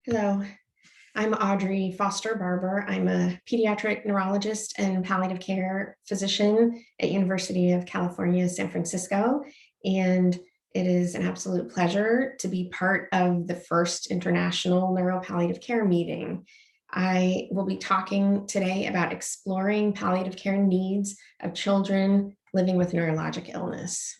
Hello, I'm Audrey Foster-Barber. I'm a pediatric neurologist and palliative care physician at University of California, San Francisco. And it is an absolute pleasure to be part of the first International Neuropalliative Care meeting. I will be talking today about exploring palliative care needs of children living with neurologic illness.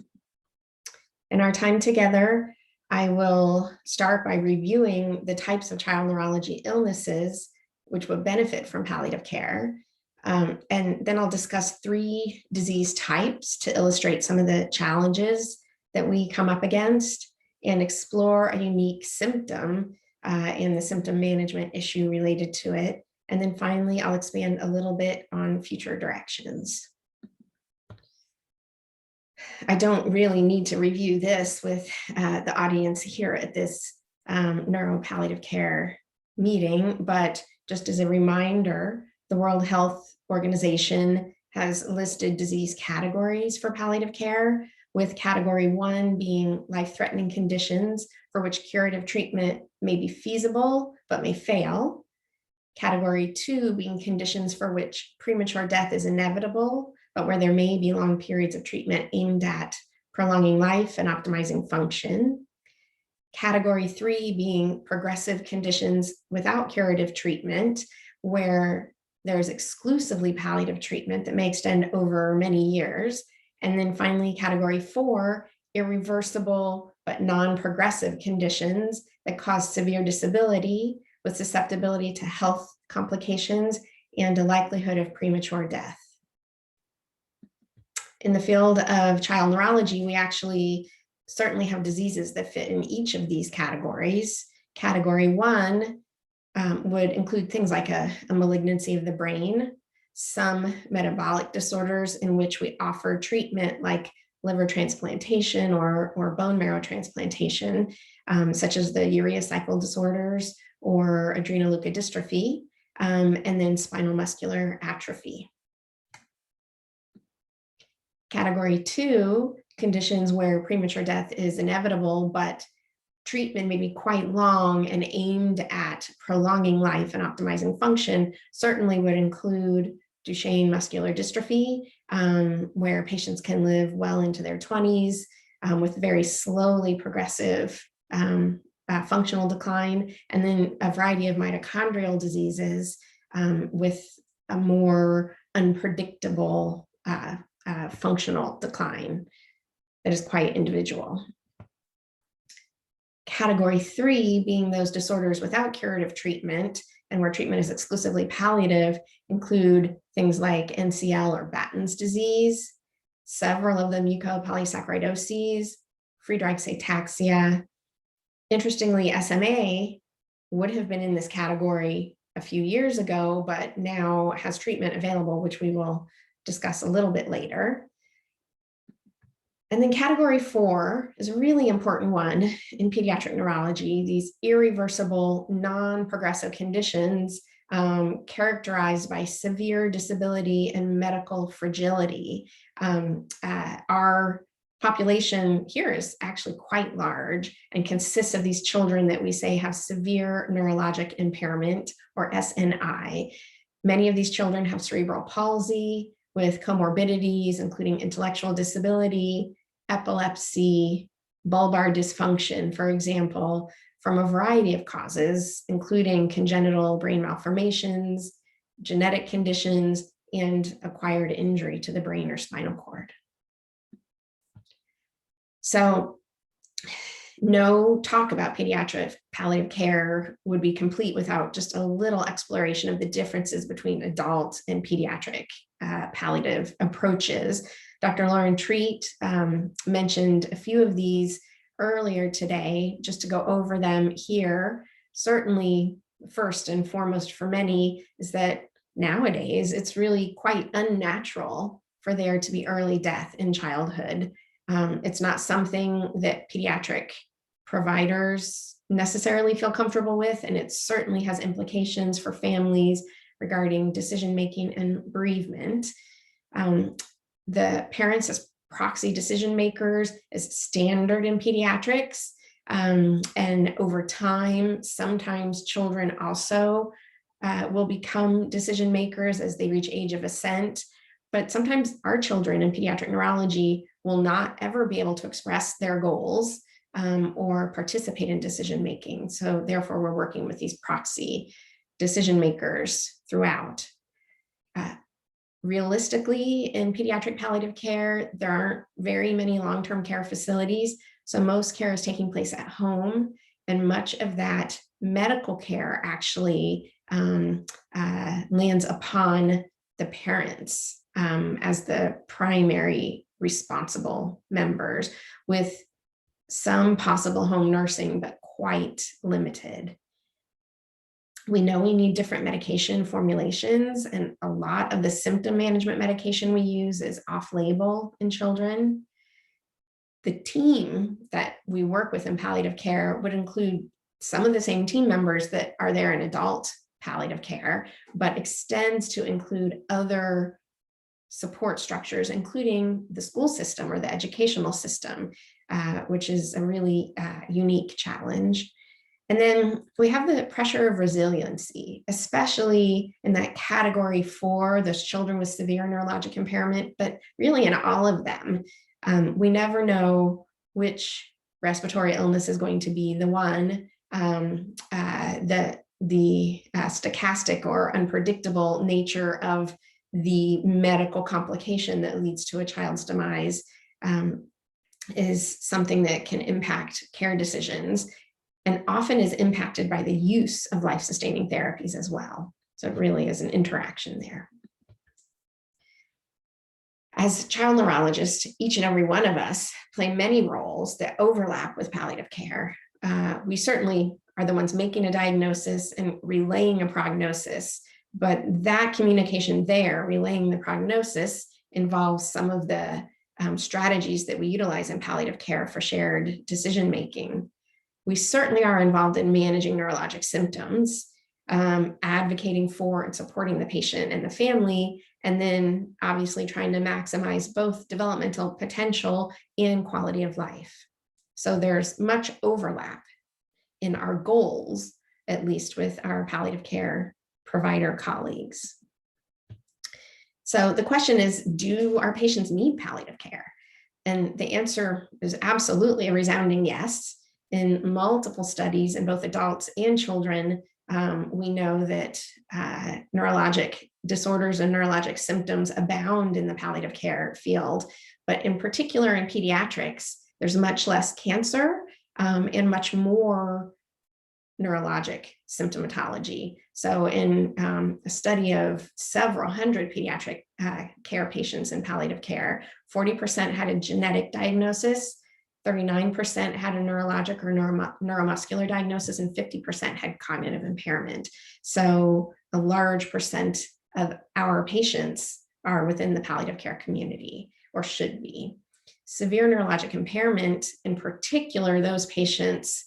In our time together, I will start by reviewing the types of child neurology illnesses which would benefit from palliative care. And then I'll discuss 3 disease types to illustrate some of the challenges that we come up against and explore a unique symptom and the symptom management issue related to it. And then finally, I'll expand a little bit on future directions. I don't really need to review this with the audience here at this neuropalliative care meeting, but just as a reminder, the World Health Organization has listed disease categories for palliative care, with category 1 being life-threatening conditions for which curative treatment may be feasible but may fail. Category 2 being conditions for which premature death is inevitable, but where there may be long periods of treatment aimed at prolonging life and optimizing function. Category 3 being progressive conditions without curative treatment, where there's exclusively palliative treatment that may extend over many years. And then finally, category 4, irreversible but non-progressive conditions that cause severe disability with susceptibility to health complications and a likelihood of premature death. In the field of child neurology, we actually certainly have diseases that fit in each of these categories. Category 1 would include things like a malignancy of the brain, some metabolic disorders in which we offer treatment like liver transplantation or bone marrow transplantation, such as the urea cycle disorders or adrenoleukodystrophy, and then spinal muscular atrophy. Category 2, conditions where premature death is inevitable, but treatment may be quite long and aimed at prolonging life and optimizing function, certainly would include Duchenne muscular dystrophy, where patients can live well into their 20s with very slowly progressive functional decline, and then a variety of mitochondrial diseases with a more unpredictable functional decline that is quite individual. Category 3 being those disorders without curative treatment and where treatment is exclusively palliative include things like NCL or Batten's disease, several of the mucopolysaccharidoses, Friedreich's ataxia. Interestingly, SMA would have been in this category a few years ago, but now has treatment available, which we will discuss a little bit later. And then category 4 is a really important one in pediatric neurology, these irreversible, non-progressive conditions characterized by severe disability and medical fragility. Our population here is actually quite large and consists of these children that we say have severe neurologic impairment, or SNI. Many of these children have cerebral palsy with comorbidities, including intellectual disability, epilepsy, bulbar dysfunction, for example, from a variety of causes, including congenital brain malformations, genetic conditions, and acquired injury to the brain or spinal cord. So no talk about pediatric palliative care would be complete without just a little exploration of the differences between adult and pediatric palliative approaches. Dr. Lauren Treat mentioned a few of these earlier today. Just to go over them here, certainly first and foremost for many is that nowadays it's really quite unnatural for there to be early death in childhood. It's not something that pediatric providers necessarily feel comfortable with, and it certainly has implications for families regarding decision-making and bereavement. The parents as proxy decision makers is standard in pediatrics, And over time, sometimes children also will become decision makers as they reach age of ascent. But sometimes our children in pediatric neurology will not ever be able to express their goals or participate in decision making. So therefore, we're working with these proxy decision makers throughout. Realistically, in pediatric palliative care, there aren't very many long-term care facilities. So most care is taking place at home, and much of that medical care actually lands upon the parents as the primary responsible members, with some possible home nursing, but quite limited. We know we need different medication formulations, and a lot of the symptom management medication we use is off-label in children. The team that we work with in palliative care would include some of the same team members that are there in adult palliative care, but extends to include other support structures, including the school system or the educational system, which is a really unique challenge. And then we have the pressure of resiliency, especially in that category for those children with severe neurologic impairment, but really in all of them. We never know which respiratory illness is going to be the one, the stochastic or unpredictable nature of the medical complication that leads to a child's demise is something that can impact care decisions, and often is impacted by the use of life-sustaining therapies as well. So it really is an interaction there. As child neurologists, each and every one of us play many roles that overlap with palliative care. We certainly are the ones making a diagnosis and relaying a prognosis, but that communication there, relaying the prognosis, involves some of the strategies that we utilize in palliative care for shared decision-making. We certainly are involved in managing neurologic symptoms, advocating for and supporting the patient and the family, and then obviously trying to maximize both developmental potential and quality of life. So there's much overlap in our goals, at least with our palliative care provider colleagues. So the question is, do our patients need palliative care? And the answer is absolutely a resounding yes. In multiple studies in both adults and children, we know that neurologic disorders and neurologic symptoms abound in the palliative care field, but in particular in pediatrics, there's much less cancer and much more neurologic symptomatology. So in a study of several hundred pediatric care patients in palliative care, 40% had a genetic diagnosis, 39% had a neurologic or neuromuscular diagnosis, and 50% had cognitive impairment. So a large percent of our patients are within the palliative care community, or should be. Severe neurologic impairment, in particular, those patients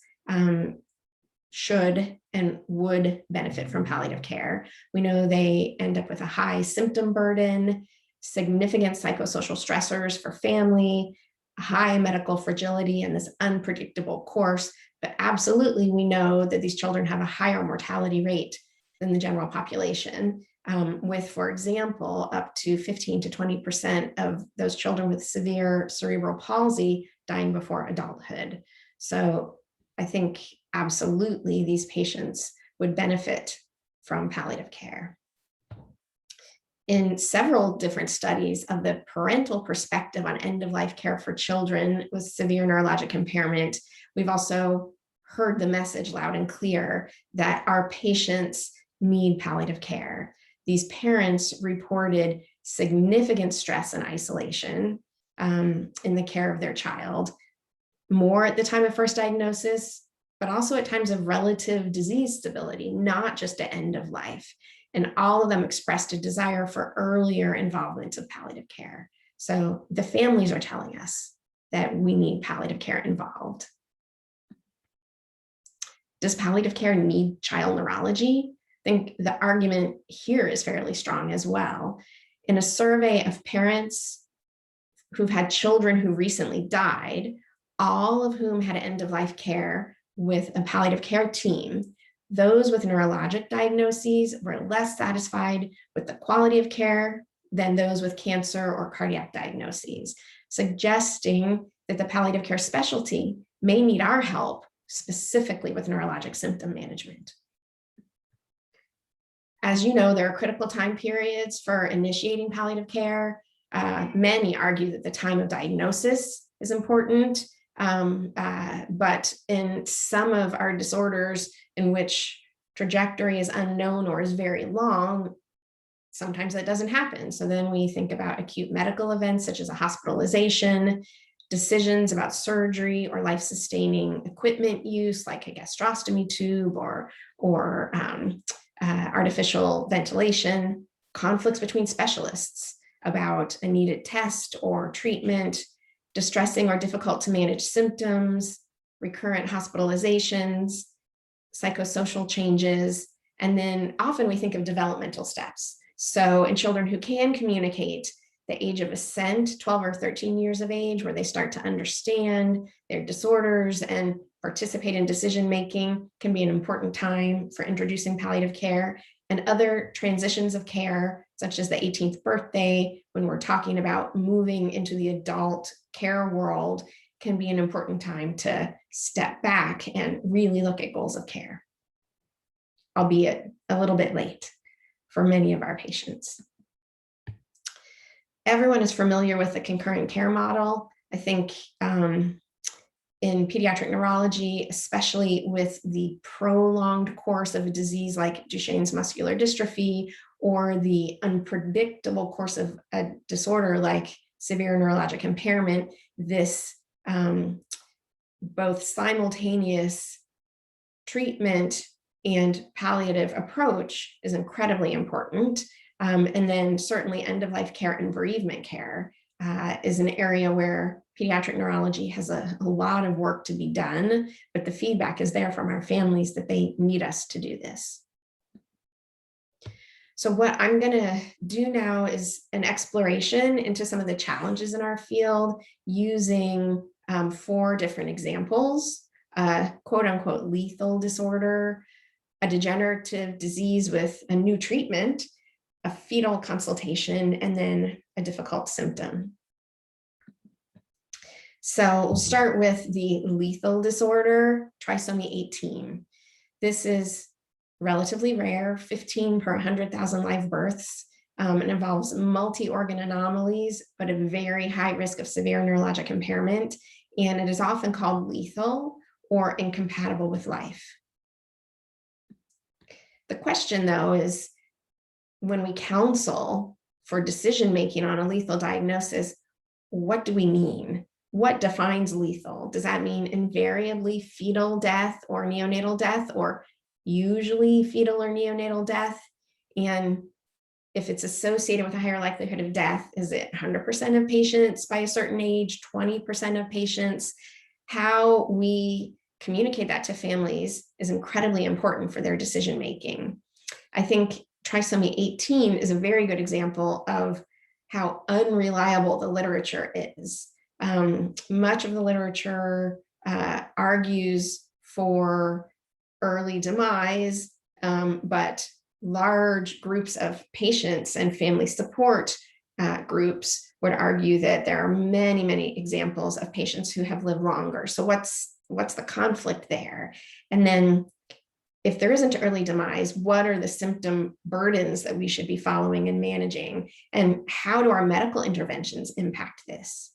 should and would benefit from palliative care. We know they end up with a high symptom burden, significant psychosocial stressors for family, high medical fragility, and this unpredictable course. But absolutely, we know that these children have a higher mortality rate than the general population, with, for example, up to 15 to 20% of those children with severe cerebral palsy dying before adulthood. So I think absolutely these patients would benefit from palliative care. In several different studies of the parental perspective on end-of-life care for children with severe neurologic impairment, we've also heard the message loud and clear that our patients need palliative care. These parents reported significant stress and isolation in the care of their child, more at the time of first diagnosis, but also at times of relative disease stability, not just at end of life. And all of them expressed a desire for earlier involvement of palliative care. So the families are telling us that we need palliative care involved. Does palliative care need child neurology? I think the argument here is fairly strong as well. In a survey of parents who've had children who recently died, all of whom had end-of-life care with a palliative care team. Those with neurologic diagnoses were less satisfied with the quality of care than those with cancer or cardiac diagnoses, suggesting that the palliative care specialty may need our help specifically with neurologic symptom management. As you know, there are critical time periods for initiating palliative care. Many argue that the time of diagnosis is important, but in some of our disorders in which trajectory is unknown or is very long, sometimes that doesn't happen. So then we think about acute medical events such as a hospitalization, decisions about surgery or life-sustaining equipment use like a gastrostomy tube or artificial ventilation, conflicts between specialists about a needed test or treatment, distressing or difficult to manage symptoms, recurrent hospitalizations, psychosocial changes, and then often we think of developmental steps. So in children who can communicate, the age of ascent, 12 or 13 years of age, where they start to understand their disorders and participate in decision-making, can be an important time for introducing palliative care. And other transitions of care, such as the 18th birthday, when we're talking about moving into the adult care world, can be an important time to step back and really look at goals of care, albeit a little bit late for many of our patients. Everyone is familiar with the concurrent care model. I think in pediatric neurology, especially with the prolonged course of a disease like Duchenne's muscular dystrophy, or the unpredictable course of a disorder like severe neurologic impairment, this both simultaneous treatment and palliative approach is incredibly important. And then certainly end-of-life care and bereavement care is an area where pediatric neurology has a lot of work to be done, but the feedback is there from our families that they need us to do this. So what I'm going to do now is an exploration into some of the challenges in our field using 4 different examples: quote unquote lethal disorder, a degenerative disease with a new treatment, a fetal consultation, and then a difficult symptom. So we'll start with the lethal disorder, trisomy 18. This is relatively rare, 15 per 100,000 live births. It involves multi-organ anomalies, but a very high risk of severe neurologic impairment. And it is often called lethal or incompatible with life. The question, though, is when we counsel for decision-making on a lethal diagnosis, what do we mean? What defines lethal? Does that mean invariably fetal death or neonatal death, or usually fetal or neonatal death? And if it's associated with a higher likelihood of death, is it 100% of patients by a certain age, 20% of patients? How we communicate that to families is incredibly important for their decision-making. I think trisomy 18 is a very good example of how unreliable the literature is. Much of the literature argues for early demise, but large groups of patients and family support groups would argue that there are many, many examples of patients who have lived longer. So what's the conflict there? And then if there isn't early demise, what are the symptom burdens that we should be following and managing? And how do our medical interventions impact this?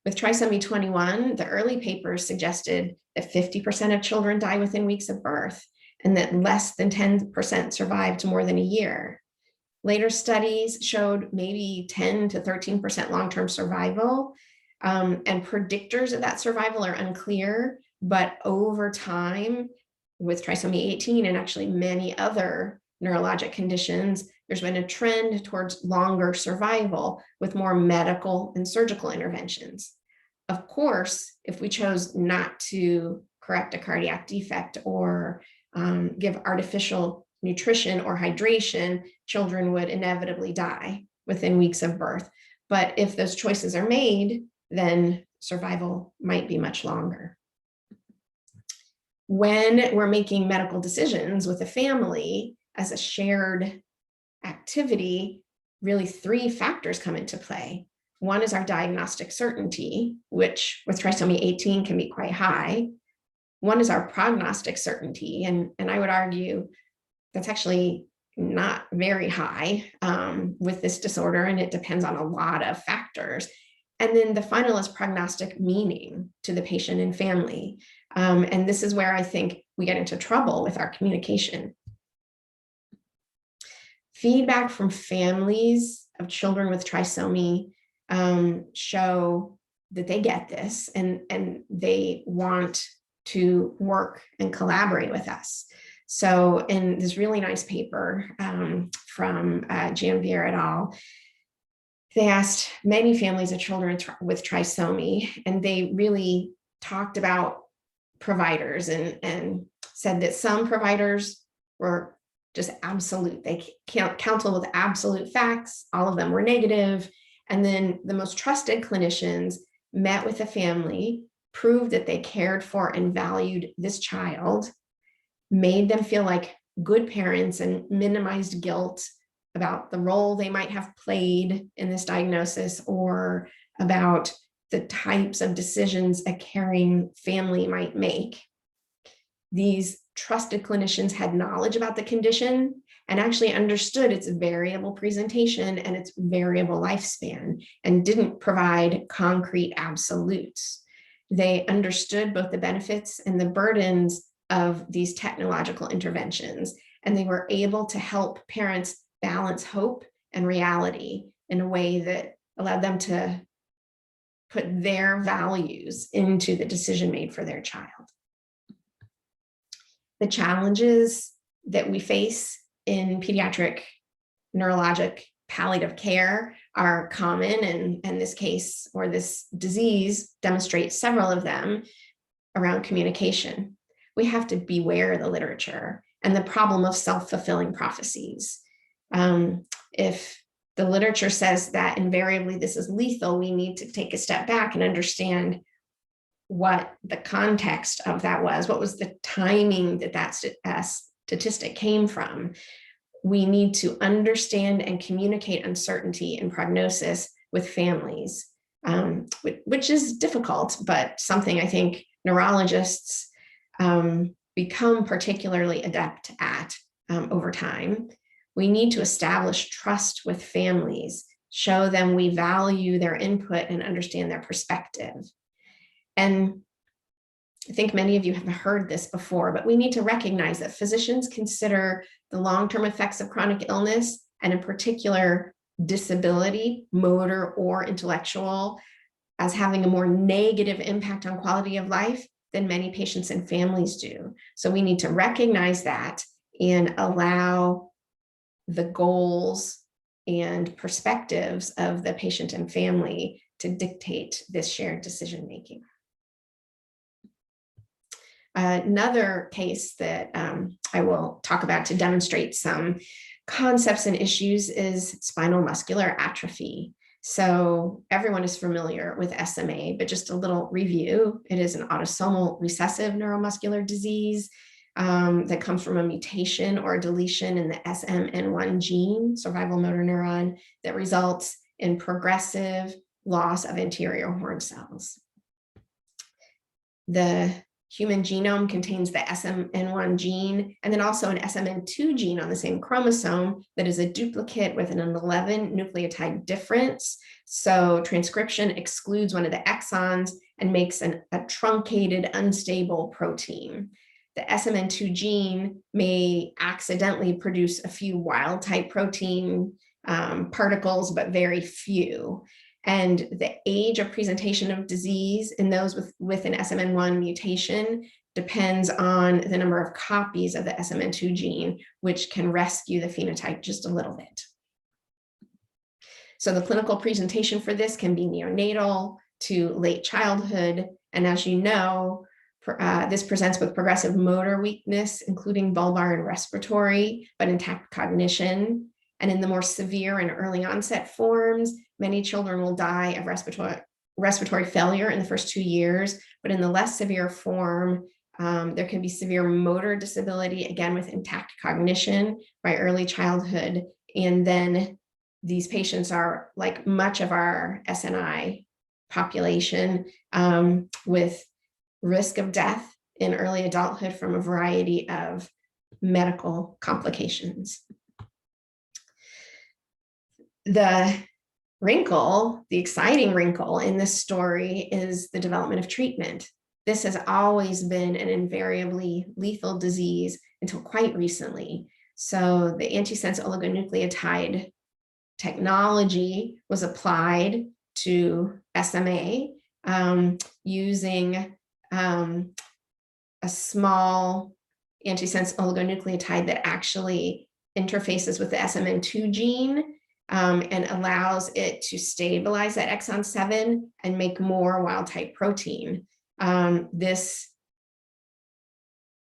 With trisomy 21, the early papers suggested that 50% of children die within weeks of birth, and that less than 10% survive to more than a year. Later studies showed maybe 10 to 13% long-term survival, and predictors of that survival are unclear, but over time, with trisomy 18 and actually many other neurologic conditions, there's been a trend towards longer survival with more medical and surgical interventions. Of course, if we chose not to correct a cardiac defect or give artificial nutrition or hydration, children would inevitably die within weeks of birth. But if those choices are made, then survival might be much longer. When we're making medical decisions with a family as a shared activity, really 3 factors come into play. One is our diagnostic certainty, which with trisomy 18 can be quite high. One is our prognostic certainty, and I would argue that's actually not very high with this disorder, and it depends on a lot of factors. And then the final is prognostic meaning to the patient and family. And this is where I think we get into trouble with our communication. Feedback from families of children with trisomy show that they get this and they want to work and collaborate with us. So in this really nice paper from Janvier et al., they asked many families of children with trisomy, and they really talked about providers and said that some providers were just absolute. They counsel with absolute facts. All of them were negative. And then the most trusted clinicians met with the family, proved that they cared for and valued this child, made them feel like good parents, and minimized guilt about the role they might have played in this diagnosis, or about the types of decisions a caring family might make. These trusted clinicians had knowledge about the condition and actually understood its variable presentation and its variable lifespan, and didn't provide concrete absolutes. They understood both the benefits and the burdens of these technological interventions, and they were able to help parents balance hope and reality in a way that allowed them to put their values into the decision made for their child. The challenges that we face in pediatric neurologic palliative care are common, and this case or this disease demonstrates several of them around communication. We have to beware the literature and the problem of self-fulfilling prophecies. If the literature says that invariably this is lethal, we need to take a step back and understand what the context of that was. What was the timing that statistic came from? We need to understand and communicate uncertainty in prognosis with families, which is difficult, but something I think neurologists become particularly adept at over time. We need to establish trust with families, show them we value their input and understand their perspective. And I think many of you have heard this before, but we need to recognize that physicians consider the long-term effects of chronic illness, and in particular disability, motor or intellectual, as having a more negative impact on quality of life than many patients and families do. So we need to recognize that and allow the goals and perspectives of the patient and family to dictate this shared decision-making. Another case that I will talk about to demonstrate some concepts and issues is spinal muscular atrophy. So everyone is familiar with SMA, but just a little review. It is an autosomal recessive neuromuscular disease that comes from a mutation or a deletion in the SMN1 gene, survival motor neuron, that results in progressive loss of anterior horn cells. The human genome contains the SMN1 gene and then also an SMN2 gene on the same chromosome that is a duplicate with an 11 nucleotide difference. So transcription excludes one of the exons and makes a truncated, unstable protein. The SMN2 gene may accidentally produce a few wild type protein particles, but very few. And the age of presentation of disease in those with an SMN1 mutation depends on the number of copies of the SMN2 gene, which can rescue the phenotype just a little bit. So the clinical presentation for this can be neonatal to late childhood. And as you know, this presents with progressive motor weakness, including bulbar and respiratory, but intact cognition. And in the more severe and early onset forms, many children will die of respiratory failure in the first 2 years, but in the less severe form, there can be severe motor disability, again, with intact cognition by early childhood. And then these patients are, like much of our SNI population, with risk of death in early adulthood from a variety of medical complications. The exciting wrinkle in this story is the development of treatment. This has always been an invariably lethal disease until quite recently. So the antisense oligonucleotide technology was applied to SMA using a small antisense oligonucleotide that actually interfaces with the SMN2 gene and allows it to stabilize that exon 7 and make more wild type protein. This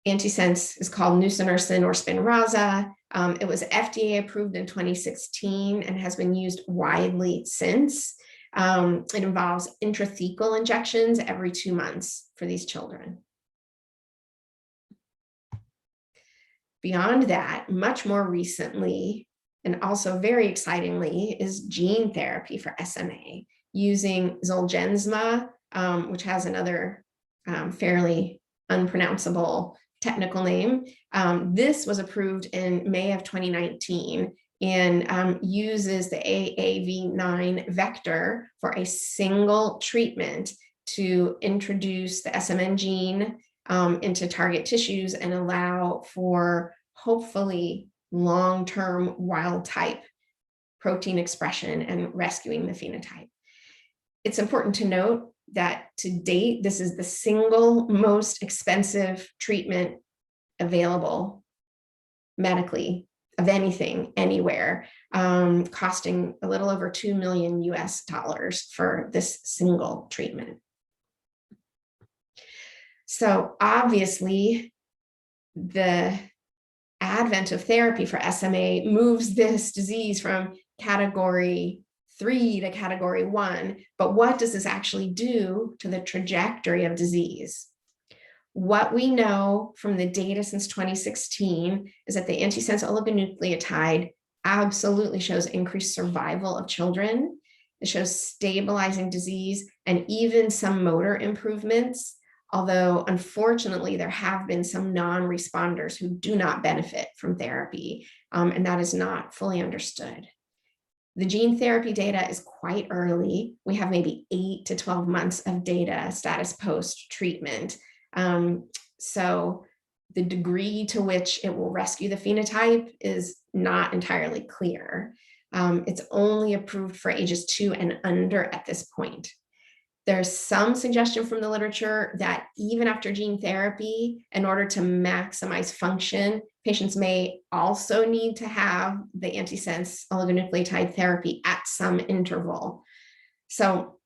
antisense is called nusinersen or Spinraza. It was FDA approved in 2016 and has been used widely since. It involves intrathecal injections every 2 months for these children. Beyond that, much more recently, and also very excitingly, is gene therapy for SMA using Zolgensma, which has another fairly unpronounceable technical name. This was approved in May of 2019 and uses the AAV9 vector for a single treatment to introduce the SMN gene into target tissues and allow for hopefully long-term wild type protein expression and rescuing the phenotype. It's important to note that to date, this is the single most expensive treatment available medically of anything, anywhere, costing a little over $2 million US for this single treatment. So obviously, the advent of therapy for SMA moves this disease from category 3 to category 1, but what does this actually do to the trajectory of disease? What we know from the data since 2016 is that the antisense oligonucleotide absolutely shows increased survival of children. It shows stabilizing disease and even some motor improvements, although unfortunately there have been some non-responders who do not benefit from therapy, and that is not fully understood. The gene therapy data is quite early. We have maybe 8 to 12 months of data status post-treatment. So the degree to which it will rescue the phenotype is not entirely clear. It's only approved for ages 2 and under at this point. There's some suggestion from the literature that even after gene therapy, in order to maximize function, patients may also need to have the antisense oligonucleotide therapy at some interval. So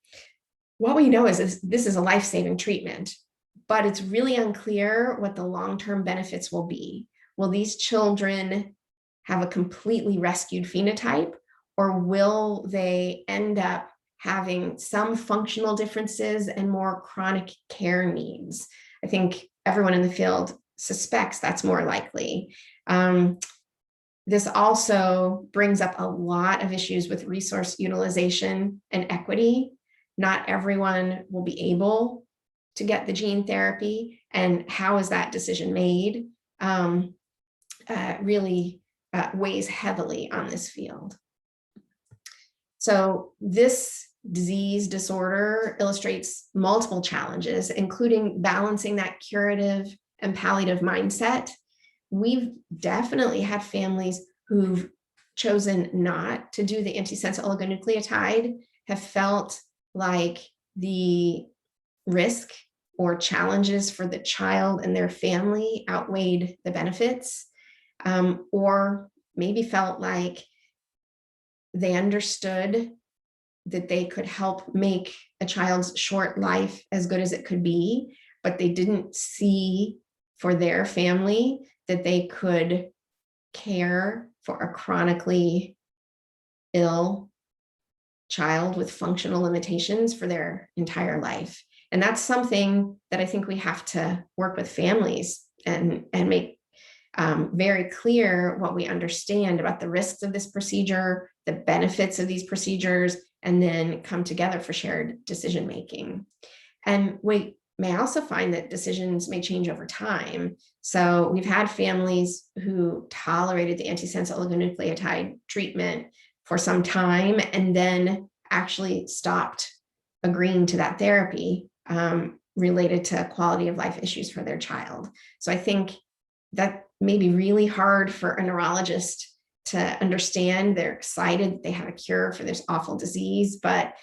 what we know is this is a life-saving treatment, but it's really unclear what the long-term benefits will be. Will these children have a completely rescued phenotype, or will they end up having some functional differences and more chronic care needs? I think everyone in the field suspects that's more likely. This also brings up a lot of issues with resource utilization and equity. Not everyone will be able to get the gene therapy, and how is that decision made really weighs heavily on this field. So this disease disorder illustrates multiple challenges, including balancing that curative and palliative mindset. We've definitely had families who've chosen not to do the antisense oligonucleotide, have felt like the risk or challenges for the child and their family outweighed the benefits, or maybe felt like they understood that they could help make a child's short life as good as it could be, but they didn't see for their family that they could care for a chronically ill child with functional limitations for their entire life. And that's something that I think we have to work with families and make very clear what we understand about the risks of this procedure, the benefits of these procedures, and then come together for shared decision making. And we may also find that decisions may change over time. So we've had families who tolerated the antisense oligonucleotide treatment for some time and then actually stopped agreeing to that therapy related to quality of life issues for their child. So I think that may be really hard for a neurologist to understand. They're excited they have a cure for this awful disease, but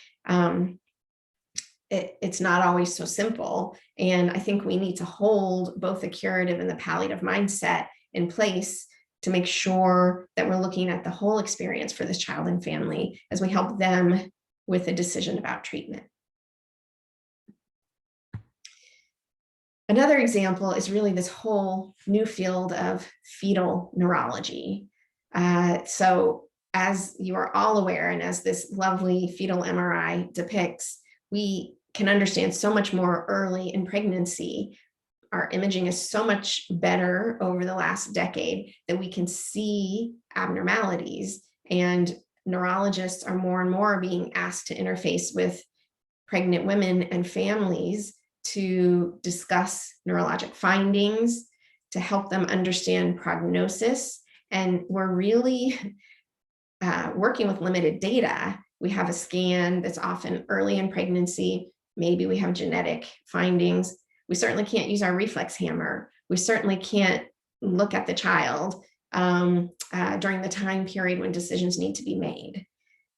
it's not always so simple. And I think we need to hold both the curative and the palliative mindset in place to make sure that we're looking at the whole experience for this child and family as we help them with a decision about treatment. Another example is really this whole new field of fetal neurology. So as you are all aware, and as this lovely fetal MRI depicts, we can understand so much more early in pregnancy. Our imaging is so much better over the last decade that we can see abnormalities, and neurologists are more and more being asked to interface with pregnant women and families to discuss neurologic findings, to help them understand prognosis. And we're really working with limited data. We have a scan that's often early in pregnancy. Maybe we have genetic findings. We certainly can't use our reflex hammer. We certainly can't look at the child during the time period when decisions need to be made.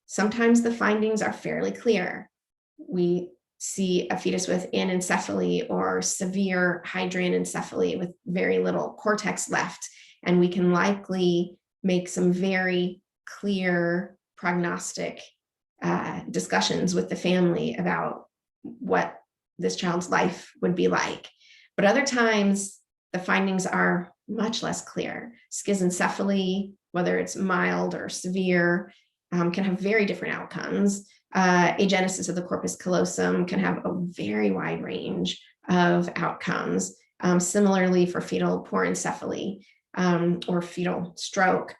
Sometimes the findings are fairly clear. We see a fetus with anencephaly or severe hydranencephaly with very little cortex left, and we can likely make some very clear prognostic discussions with the family about what this child's life would be like. But other times, the findings are much less clear. Schizencephaly, whether it's mild or severe, can have very different outcomes. Agenesis of the corpus callosum can have a very wide range of outcomes. Similarly for fetal porencephaly or fetal stroke,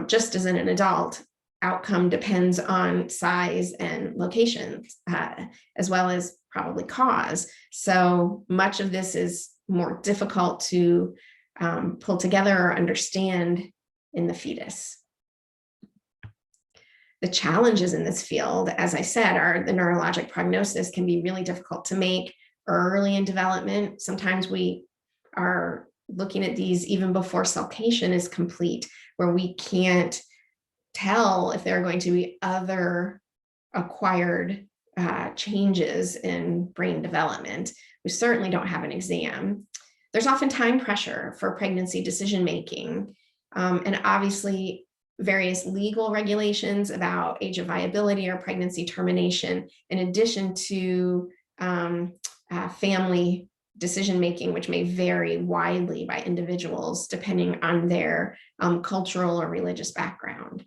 just as in an adult, outcome depends on size and location, as well as probably cause. So much of this is more difficult to pull together or understand in the fetus. The challenges in this field, as I said, are the neurologic prognosis can be really difficult to make early in development. Sometimes we are looking at these even before sulcation is complete, where we can't tell if there are going to be other acquired changes in brain development. We certainly don't have an exam. There's often time pressure for pregnancy decision-making, and obviously various legal regulations about age of viability or pregnancy termination, in addition to family decision-making, which may vary widely by individuals depending on their cultural or religious background.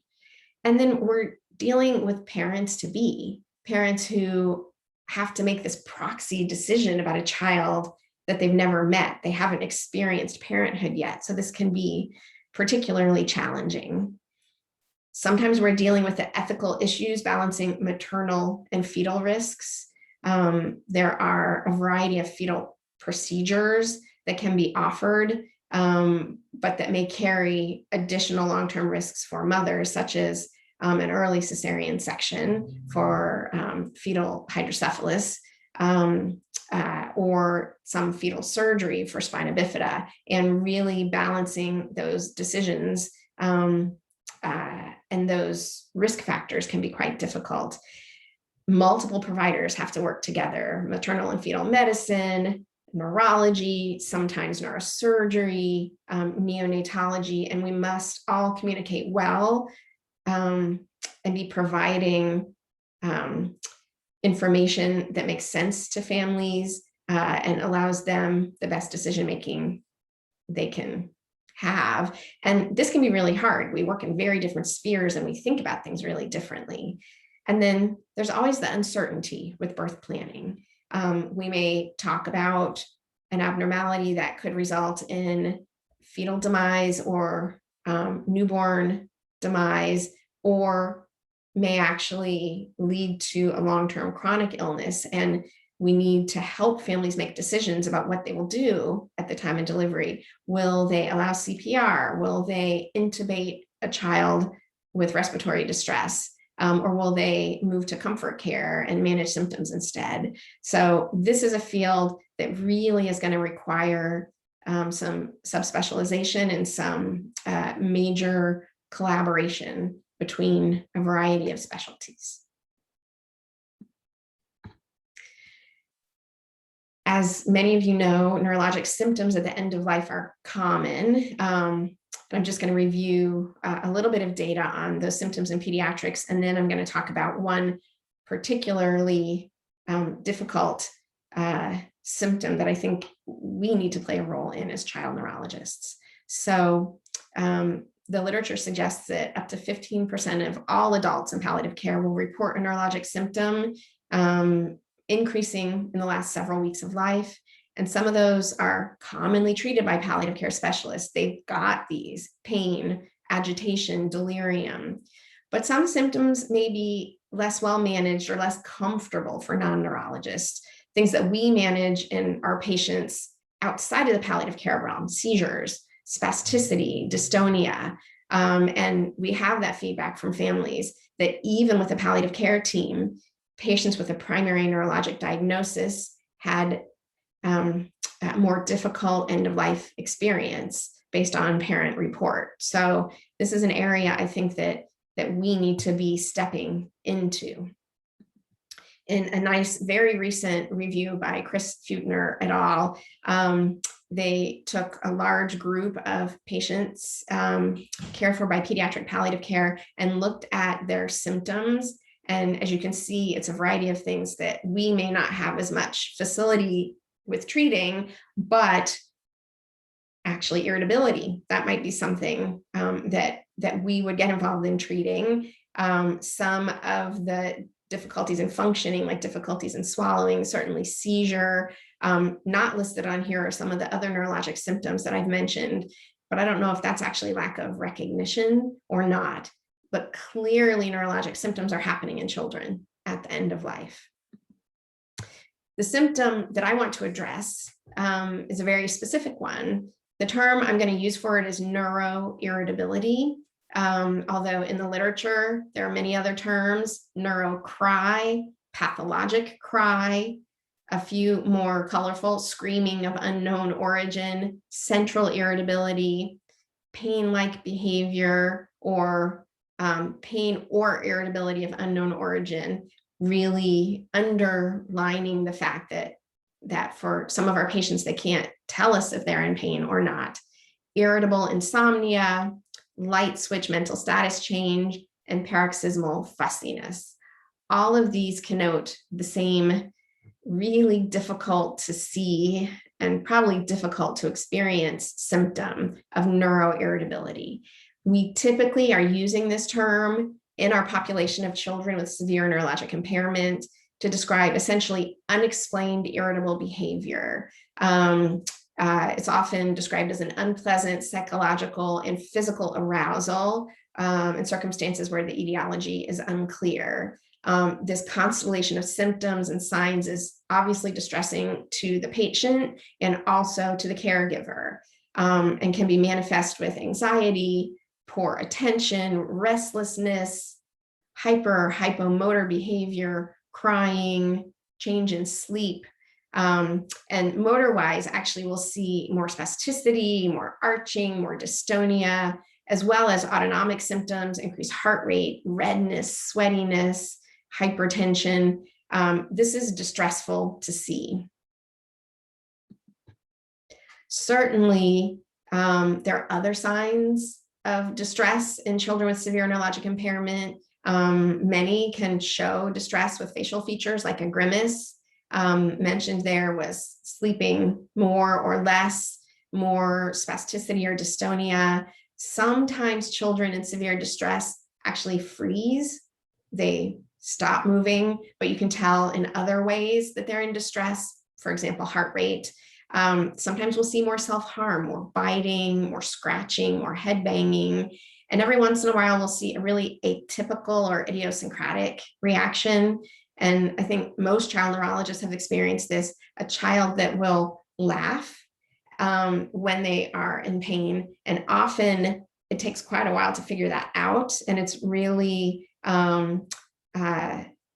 And then we're dealing with parents-to-be, parents who have to make this proxy decision about a child that they've never met. They haven't experienced parenthood yet. So this can be particularly challenging. Sometimes we're dealing with the ethical issues balancing maternal and fetal risks. There are a variety of fetal procedures that can be offered, but that may carry additional long-term risks for mothers, such as an early cesarean section for fetal hydrocephalus, or some fetal surgery for spina bifida, and really balancing those decisions and those risk factors can be quite difficult. Multiple providers have to work together: maternal and fetal medicine, neurology, sometimes neurosurgery, neonatology, and we must all communicate well and be providing information that makes sense to families and allows them the best decision-making they can have. And this can be really hard. We work in very different spheres and we think about things really differently. And then there's always the uncertainty with birth planning. We may talk about an abnormality that could result in fetal demise or newborn demise, or may actually lead to a long-term chronic illness. And we need to help families make decisions about what they will do at the time of delivery. Will they allow CPR? Will they intubate a child with respiratory distress? Or will they move to comfort care and manage symptoms instead? So this is a field that really is going to require some subspecialization and some major collaboration between a variety of specialties. As many of you know, neurologic symptoms at the end of life are common. I'm just going to review a little bit of data on those symptoms in pediatrics, and then I'm going to talk about one particularly difficult symptom that I think we need to play a role in as child neurologists. So the literature suggests that up to 15% of all adults in palliative care will report a neurologic symptom, increasing in the last several weeks of life. And some of those are commonly treated by palliative care specialists. They've got these: pain, agitation, delirium. But some symptoms may be less well managed or less comfortable for non-neurologists, things that we manage in our patients outside of the palliative care realm: seizures, spasticity, dystonia. And we have that feedback from families that even with the palliative care team, patients with a primary neurologic diagnosis had a more difficult end-of-life experience based on parent report. So this is an area I think that we need to be stepping into. In a nice, very recent review by Chris Feutner et al., they took a large group of patients cared for by Pediatric Palliative Care and looked at their symptoms. And as you can see, it's a variety of things that we may not have as much facility with treating, but actually irritability, that might be something that we would get involved in treating. Some of the difficulties in functioning, like difficulties in swallowing, certainly seizure, not listed on here are some of the other neurologic symptoms that I've mentioned, but I don't know if that's actually lack of recognition or not. But clearly neurologic symptoms are happening in children at the end of life. The symptom that I want to address is a very specific one. The term I'm going to use for it is neuroirritability, although in the literature, there are many other terms: neurocry, pathologic cry, a few more colorful: screaming of unknown origin, central irritability, pain-like behavior, or pain or irritability of unknown origin, really underlining the fact that for some of our patients, they can't tell us if they're in pain or not. Irritable insomnia, light switch mental status change, and paroxysmal fussiness. All of these connote the same really difficult to see and probably difficult to experience symptom of neuroirritability. We typically are using this term in our population of children with severe neurologic impairment to describe essentially unexplained irritable behavior. It's often described as an unpleasant psychological and physical arousal in circumstances where the etiology is unclear. This constellation of symptoms and signs is obviously distressing to the patient and also to the caregiver, and can be manifest with anxiety, poor attention, restlessness, hypomotor behavior, crying, change in sleep. And motor-wise, actually, we'll see more spasticity, more arching, more dystonia, as well as autonomic symptoms: increased heart rate, redness, sweatiness, hypertension. This is distressful to see. Certainly, there are other signs of distress in children with severe neurologic impairment. Many can show distress with facial features like a grimace. Mentioned there was sleeping more or less, more spasticity or dystonia. Sometimes children in severe distress actually freeze. They stop moving, but you can tell in other ways that they're in distress, for example, heart rate. Sometimes we'll see more self-harm, more biting, more scratching, more head banging. And every once in a while, we'll see a really atypical or idiosyncratic reaction. And I think most child neurologists have experienced this, a child that will laugh when they are in pain. And often it takes quite a while to figure that out. And it's really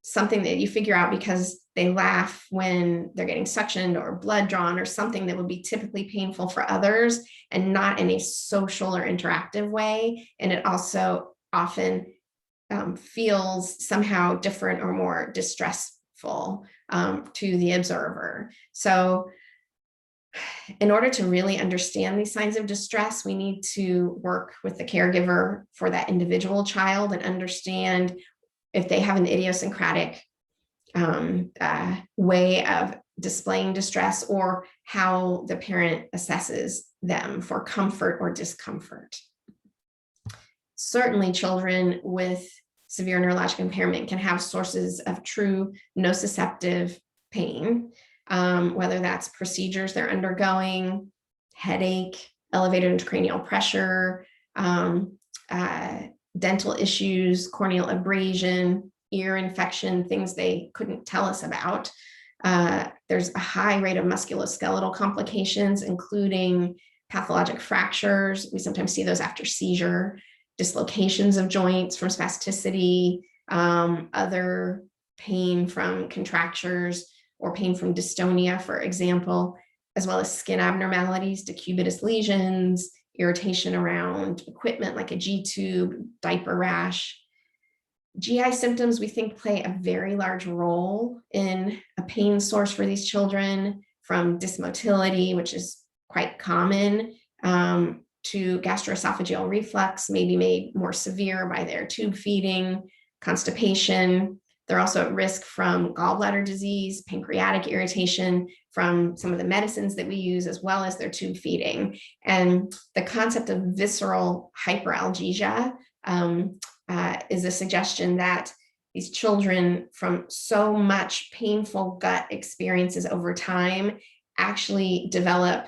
something that you figure out because they laugh when they're getting suctioned or blood drawn or something that would be typically painful for others and not in a social or interactive way. And it also often feels somehow different or more distressful to the observer. So in order to really understand these signs of distress, we need to work with the caregiver for that individual child and understand if they have an idiosyncratic way of displaying distress or how the parent assesses them for comfort or discomfort. Certainly, children with severe neurologic impairment can have sources of true nociceptive pain, whether that's procedures they're undergoing, headache, elevated intracranial pressure, dental issues, corneal abrasion, ear infection, things they couldn't tell us about. There's a high rate of musculoskeletal complications, including pathologic fractures. We sometimes see those after seizure, dislocations of joints from spasticity, other pain from contractures or pain from dystonia, for example, as well as skin abnormalities, decubitus lesions, irritation around equipment like a G-tube, diaper rash. GI symptoms, we think, play a very large role in a pain source for these children, from dysmotility, which is quite common, to gastroesophageal reflux, maybe made more severe by their tube feeding, constipation. They're also at risk from gallbladder disease, pancreatic irritation from some of the medicines that we use, as well as their tube feeding. And the concept of visceral hyperalgesia is a suggestion that these children, from so much painful gut experiences over time, actually develop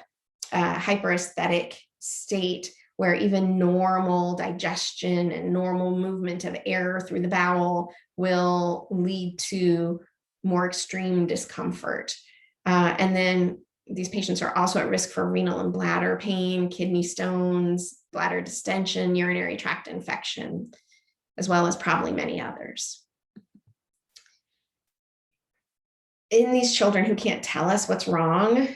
a hyperesthetic state where even normal digestion and normal movement of air through the bowel will lead to more extreme discomfort. And then these patients are also at risk for renal and bladder pain, kidney stones, bladder distension, urinary tract infection, as well as probably many others. In these children who can't tell us what's wrong,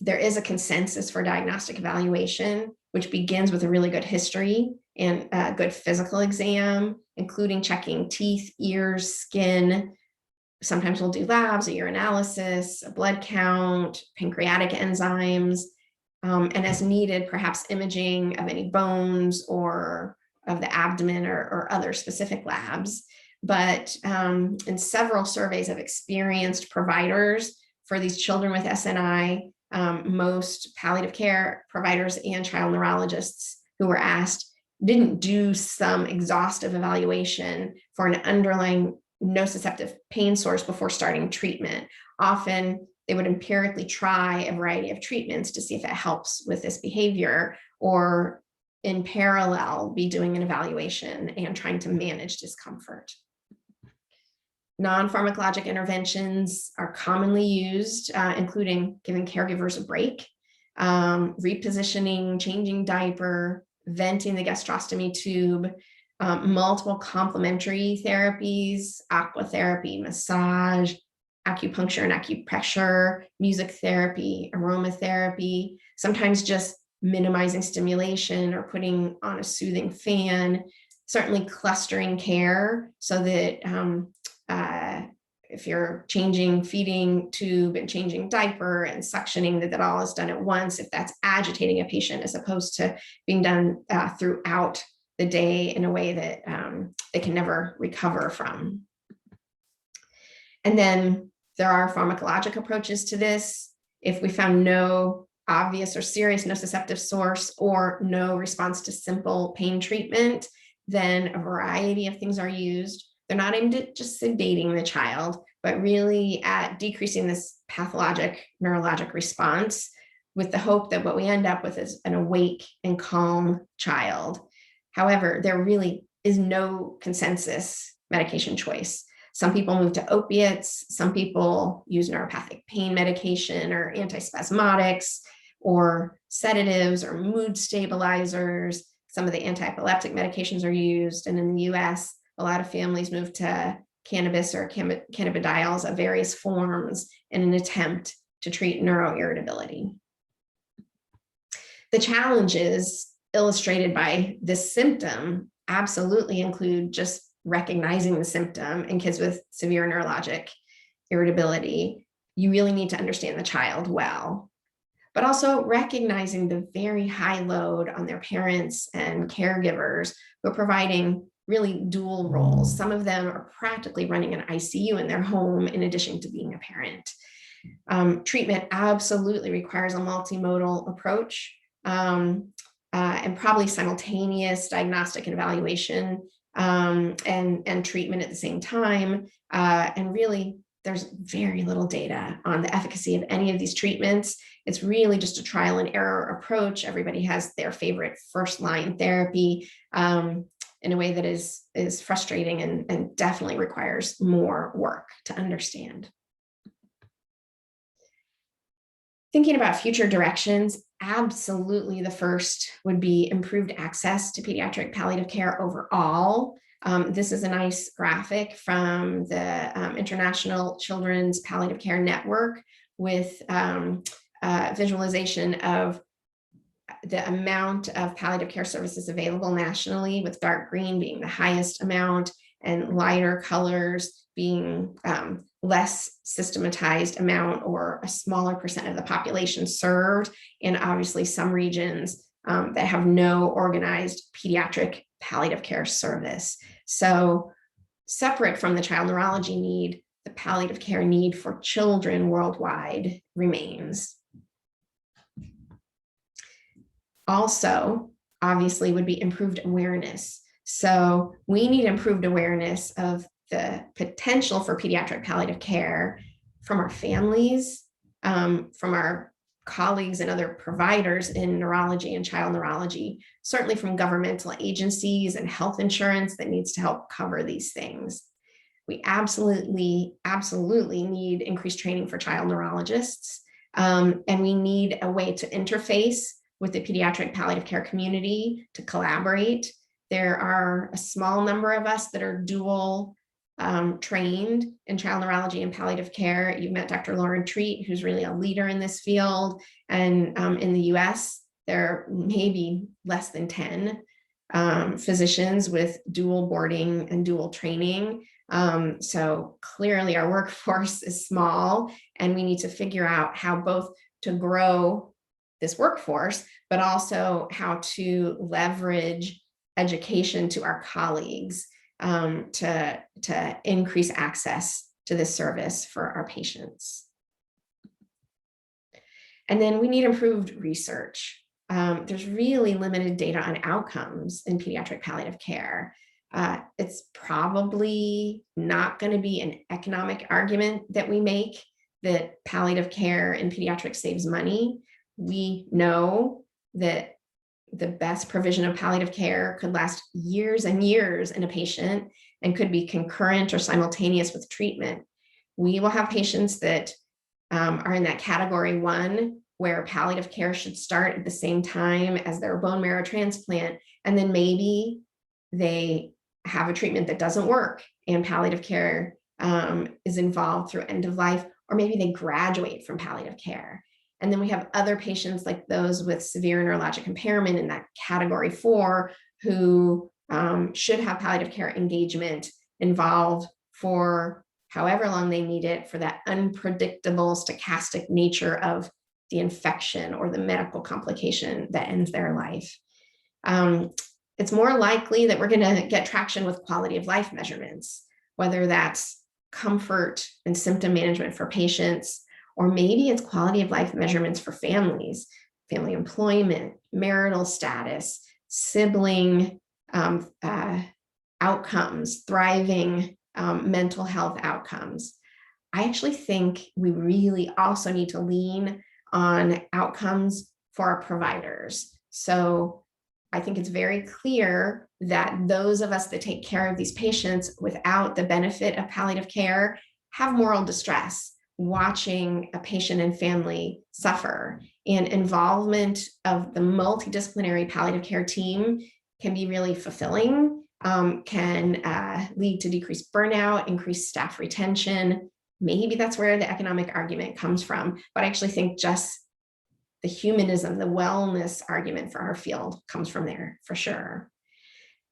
there is a consensus for diagnostic evaluation, which begins with a really good history and a good physical exam, including checking teeth, ears, skin. Sometimes we'll do labs, a urinalysis, a blood count, pancreatic enzymes, and as needed, perhaps imaging of any bones or of the abdomen or other specific labs. But in several surveys of experienced providers for these children with SNI, most palliative care providers and child neurologists who were asked didn't do some exhaustive evaluation for an underlying nociceptive pain source before starting treatment. Often they would empirically try a variety of treatments to see if it helps with this behavior, or in parallel be doing an evaluation and trying to manage discomfort. Non-pharmacologic interventions are commonly used, including giving caregivers a break, repositioning, changing diaper, venting the gastrostomy tube, multiple complementary therapies, aquatherapy, massage, acupuncture and acupressure, music therapy, aromatherapy, sometimes just minimizing stimulation or putting on a soothing fan, certainly clustering care so that if you're changing feeding tube and changing diaper and suctioning, that all is done at once, if that's agitating a patient, as opposed to being done throughout the day in a way that they can never recover from. And then there are pharmacologic approaches to this. If we found no obvious or serious nociceptive source or no response to simple pain treatment, then a variety of things are used. They're not aimed at just sedating the child, but really at decreasing this pathologic neurologic response, with the hope that what we end up with is an awake and calm child. However, there really is no consensus medication choice. Some people move to opiates, some people use neuropathic pain medication or antispasmodics or sedatives or mood stabilizers. Some of the anti-epileptic medications are used. And in the US, a lot of families move to cannabis or cannabidiols of various forms in an attempt to treat neuroirritability. The challenges illustrated by this symptom absolutely include just recognizing the symptom in kids with severe neurologic irritability. You really need to understand the child well, but also recognizing the very high load on their parents and caregivers who are providing really dual roles. Some of them are practically running an ICU in their home in addition to being a parent. Treatment absolutely requires a multimodal approach, and probably simultaneous diagnostic and evaluation, and treatment at the same time. And really, there's very little data on the efficacy of any of these treatments. It's really just a trial and error approach. Everybody has their favorite first line therapy, in a way that is frustrating and definitely requires more work to understand. Thinking about future directions, absolutely the first would be improved access to pediatric palliative care overall. This is a nice graphic from the International Children's Palliative Care Network with visualization of the amount of palliative care services available nationally, with dark green being the highest amount and lighter colors being less systematized amount, or a smaller percent of the population served, and obviously some regions that have no organized pediatric palliative care service. So separate from the child neurology need, the palliative care need for children worldwide remains. Also, obviously, would be improved awareness. So we need improved awareness of the potential for pediatric palliative care from our families, from our colleagues and other providers in neurology and child neurology, certainly from governmental agencies and health insurance that needs to help cover these things. We absolutely need increased training for child neurologists, and we need a way to interface with the pediatric palliative care community to collaborate. There are a small number of us that are dual trained in child neurology and palliative care. You've met Dr. Lauren Treat, who's really a leader in this field. And in the US, there may be less than 10 physicians with dual boarding and dual training. So clearly our workforce is small, and we need to figure out how both to grow this workforce, but also how to leverage education to our colleagues to increase access to this service for our patients. And then we need improved research. There's really limited data on outcomes in pediatric palliative care. It's probably not going to be an economic argument that we make that palliative care in pediatrics saves money. We know that the best provision of palliative care could last years and years in a patient and could be concurrent or simultaneous with treatment. We will have patients that are in that category 1, where palliative care should start at the same time as their bone marrow transplant, and then maybe they have a treatment that doesn't work and palliative care is involved through end of life, or maybe they graduate from palliative care. And then we have other patients like those with severe neurologic impairment in that category 4 who should have palliative care engagement involved for however long they need it, for that unpredictable stochastic nature of the infection or the medical complication that ends their life. It's more likely that we're going to get traction with quality of life measurements, whether that's comfort and symptom management for patients, or maybe it's quality of life measurements for families, family employment, marital status, sibling outcomes, thriving mental health outcomes. I actually think we really also need to lean on outcomes for our providers. So I think it's very clear that those of us that take care of these patients without the benefit of palliative care have moral distress watching a patient and family suffer. And involvement of the multidisciplinary palliative care team can be really fulfilling, can lead to decreased burnout, increased staff retention. Maybe that's where the economic argument comes from, but I actually think just the humanism, the wellness argument for our field comes from there for sure.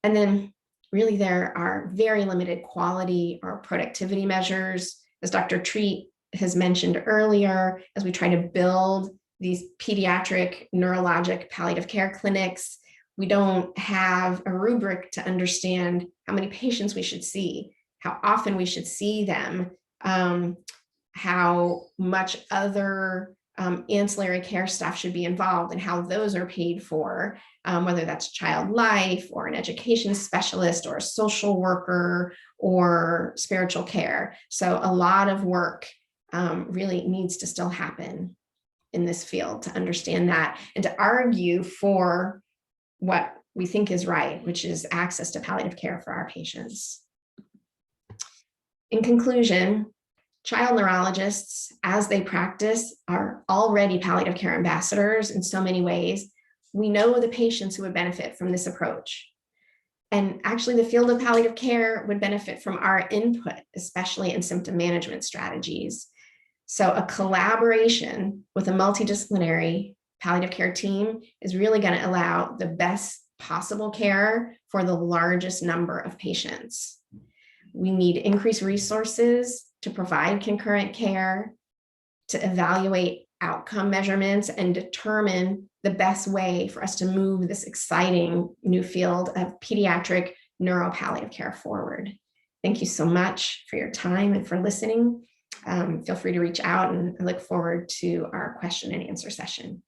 And then really there are very limited quality or productivity measures, as Dr. Treat has mentioned earlier, as we try to build these pediatric neurologic palliative care clinics. We don't have a rubric to understand how many patients we should see, how often we should see them, how much other ancillary care staff should be involved and how those are paid for, whether that's child life or an education specialist or a social worker or spiritual care. So a lot of work really needs to still happen in this field to understand that and to argue for what we think is right, which is access to palliative care for our patients. In conclusion, child neurologists, as they practice, are already palliative care ambassadors in so many ways. We know the patients who would benefit from this approach. And actually, the field of palliative care would benefit from our input, especially in symptom management strategies. So a collaboration with a multidisciplinary palliative care team is really going to allow the best possible care for the largest number of patients. We need increased resources to provide concurrent care, to evaluate outcome measurements, and determine the best way for us to move this exciting new field of pediatric neuropalliative care forward. Thank you so much for your time and for listening. Feel free to reach out, and I look forward to our question and answer session.